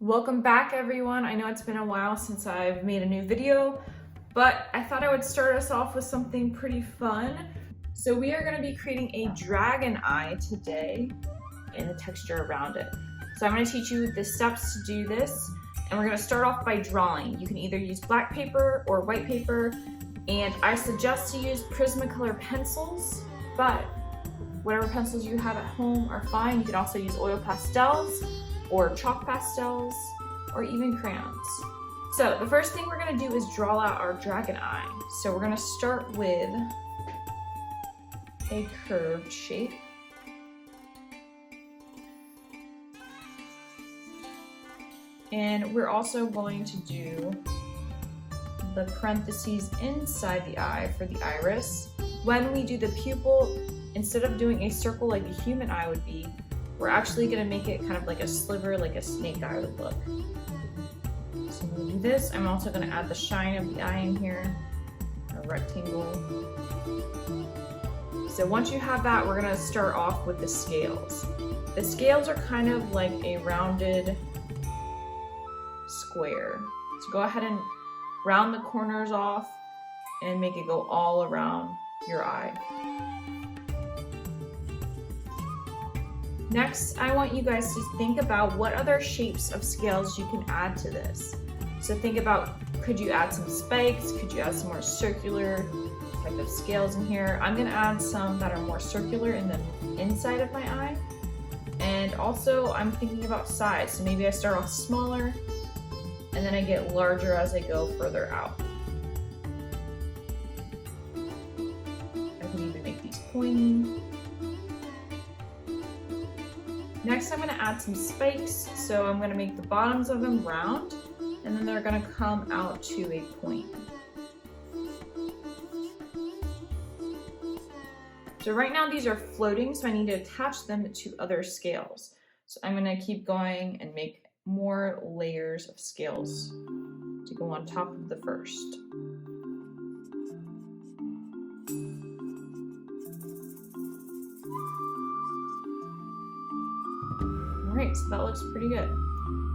Welcome back, everyone. I know it's been a while since I've made a new video, but I thought I would start us off with something pretty fun. So we are going to be creating a dragon eye today and the texture around it. So I'm going to teach you the steps to do this, and we're going to start off by drawing. You can either use black paper or white paper, and I suggest to use Prismacolor pencils, but whatever pencils you have at home are fine. You can also use oil pastels or chalk pastels, or even crayons. So the first thing we're gonna do is draw out our dragon eye. So we're gonna start with a curved shape. And we're also going to do the parentheses inside the eye for the iris. When we do the pupil, instead of doing a circle like a human eye would be, we're actually going to make it kind of like a sliver, like a snake eye would look. So I'm going to do this. I'm also going to add the shine of the eye in here, a rectangle. So once you have that, we're going to start off with the scales. The scales are kind of like a rounded square. So go ahead and round the corners off and make it go all around your eye. Next, I want you guys to think about what other shapes of scales you can add to this. So think about, could you add some spikes? Could you add some more circular type of scales in here? I'm gonna add some that are more circular in the inside of my eye. And also, I'm thinking about size. So maybe I start off smaller, and then I get larger as I go further out. I can even make these pointy. Next, I'm going to add some spikes, so I'm going to make the bottoms of them round, and then they're going to come out to a point. So right now these are floating, so I need to attach them to other scales. So I'm going to keep going and make more layers of scales to go on top of the first. Alright, so that looks pretty good.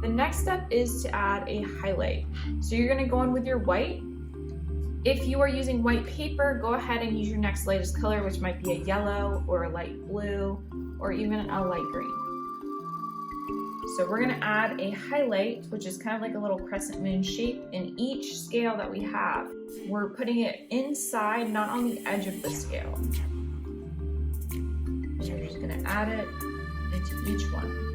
The next step is to add a highlight. So you're going to go in with your white. If you are using white paper, go ahead and use your next lightest color, which might be a yellow or a light blue or even a light green. So we're going to add a highlight, which is kind of like a little crescent moon shape in each scale that we have. We're putting it inside, not on the edge of the scale. And you're just going to add it into each one.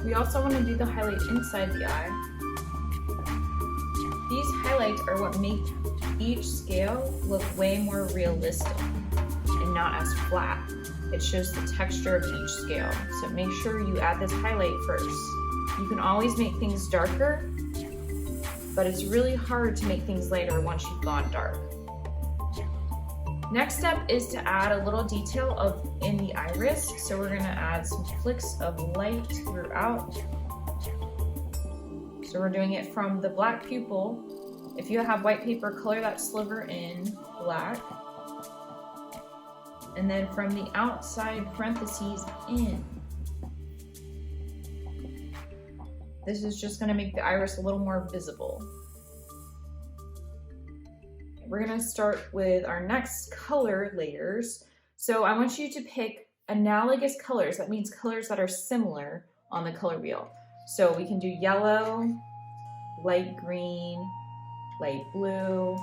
We also want to do the highlight inside the eye. These highlights are what make each scale look way more realistic and not as flat. It shows the texture of each scale. So make sure you add this highlight first. You can always make things darker, but it's really hard to make things lighter once you've gone dark. Next step is to add a little detail in the iris. So we're going to add some flicks of light throughout. So we're doing it from the black pupil. If you have white paper, color that sliver in black. And then from the outside parentheses in. This is just going to make the iris a little more visible. We're going to start with our next color layers. So I want you to pick analogous colors. That means colors that are similar on the color wheel. So we can do yellow, light green, light blue.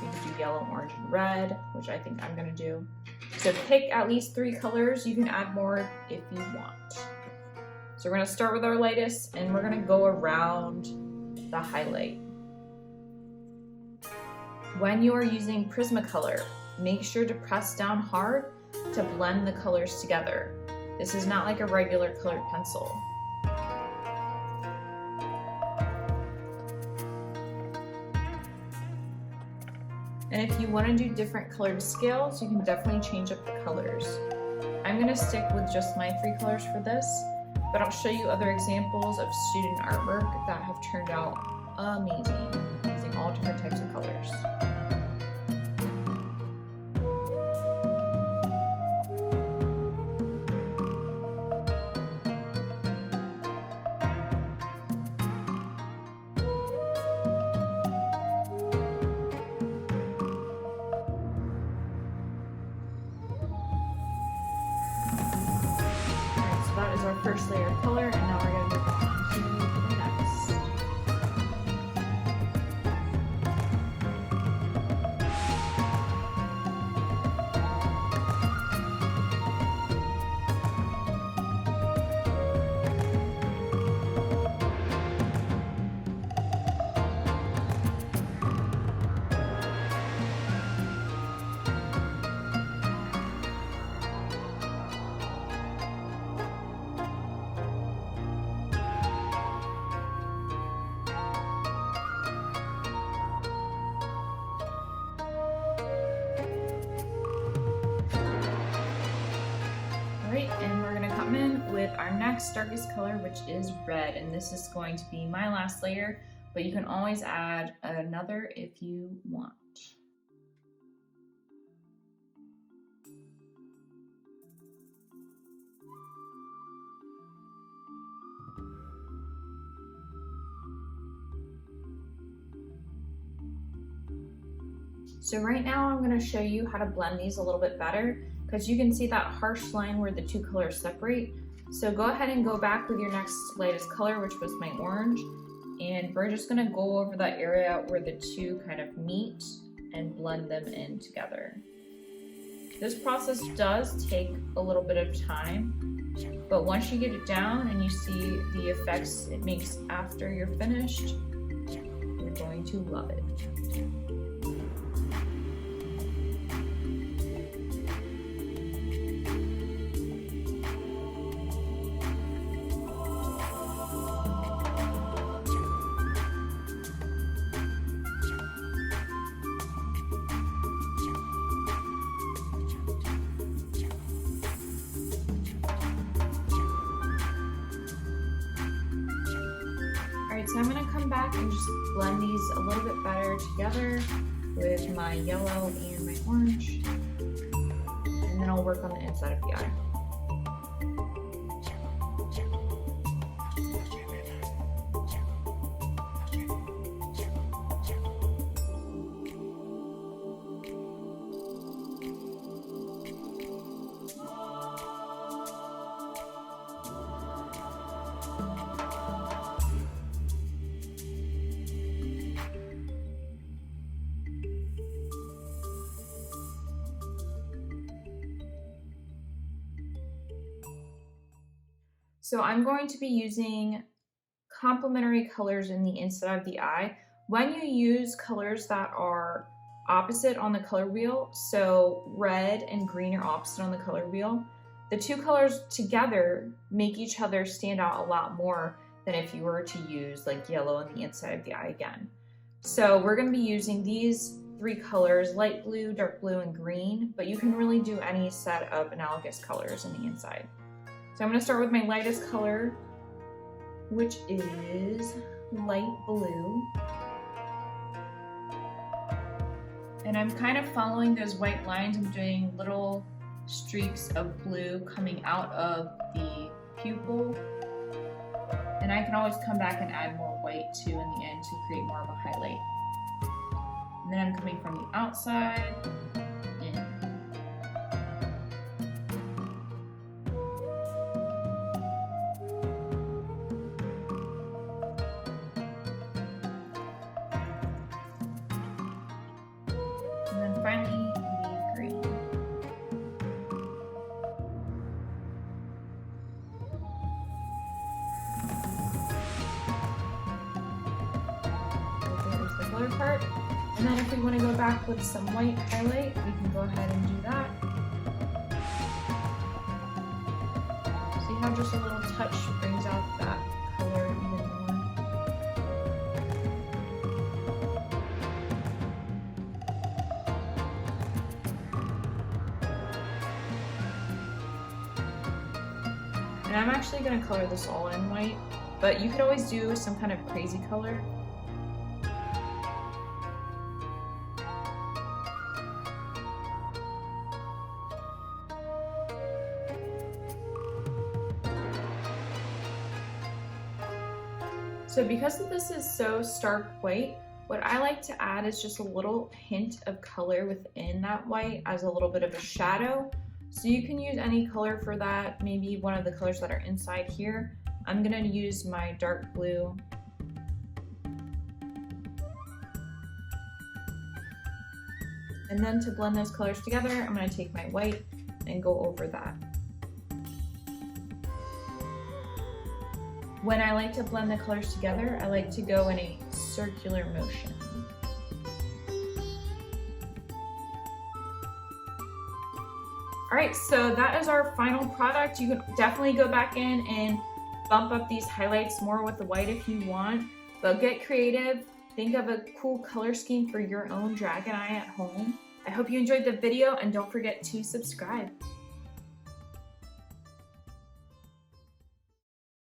We can do yellow, orange, and red, which I think I'm going to do. So pick at least 3 colors. You can add more if you want. So we're going to start with our lightest, and we're going to go around the highlight. When you are using Prismacolor, make sure to press down hard to blend the colors together. This is not like a regular colored pencil. And if you want to do different colored scales, you can definitely change up the colors. I'm going to stick with just my 3 colors for this. but I'll show you other examples of student artwork that have turned out amazing using all different types of colors. That is our first layer of color, and now we're going to move on to the next. And we're going to come in with our next darkest color, which is red, and this is going to be my last layer, but you can always add another if you want. So right now I'm going to show you how to blend these a little bit better, because you can see that harsh line where the two colors separate. So go ahead and go back with your next lightest color, which was my orange, and we're just going to go over that area where the two kind of meet and blend them in together. This process does take a little bit of time, but once you get it down and you see the effects it makes after you're finished, you're going to love it. Alright, so I'm going to come back and just blend these a little bit better together with my yellow and my orange, and then I'll work on the inside of the eye. So I'm going to be using complementary colors in the inside of the eye. When you use colors that are opposite on the color wheel, so red and green are opposite on the color wheel, the two colors together make each other stand out a lot more than if you were to use like yellow on the inside of the eye again. So we're going to be using these three colors, light blue, dark blue, and green, but you can really do any set of analogous colors in the inside. So I'm going to start with my lightest color, which is light blue. And I'm kind of following those white lines. I'm doing little streaks of blue coming out of the pupil. And I can always come back and add more white too in the end to create more of a highlight. And then I'm coming from the outside in. And then finally, the green. There's the color part. And then if we want to go back with some white highlight, we can go ahead and do that. See how just a little touch brings out that color even more? And I'm actually going to color this all in white, but you could always do some kind of crazy color. So because this is so stark white, what I like to add is just a little hint of color within that white as a little bit of a shadow. So you can use any color for that, maybe one of the colors that are inside here. I'm gonna use my dark blue. And then to blend those colors together, I'm gonna take my white and go over that. When I like to blend the colors together, I like to go in a circular motion. All right, so that is our final product. You can definitely go back in and bump up these highlights more with the white if you want, but get creative. Think of a cool color scheme for your own dragon eye at home. I hope you enjoyed the video and don't forget to subscribe.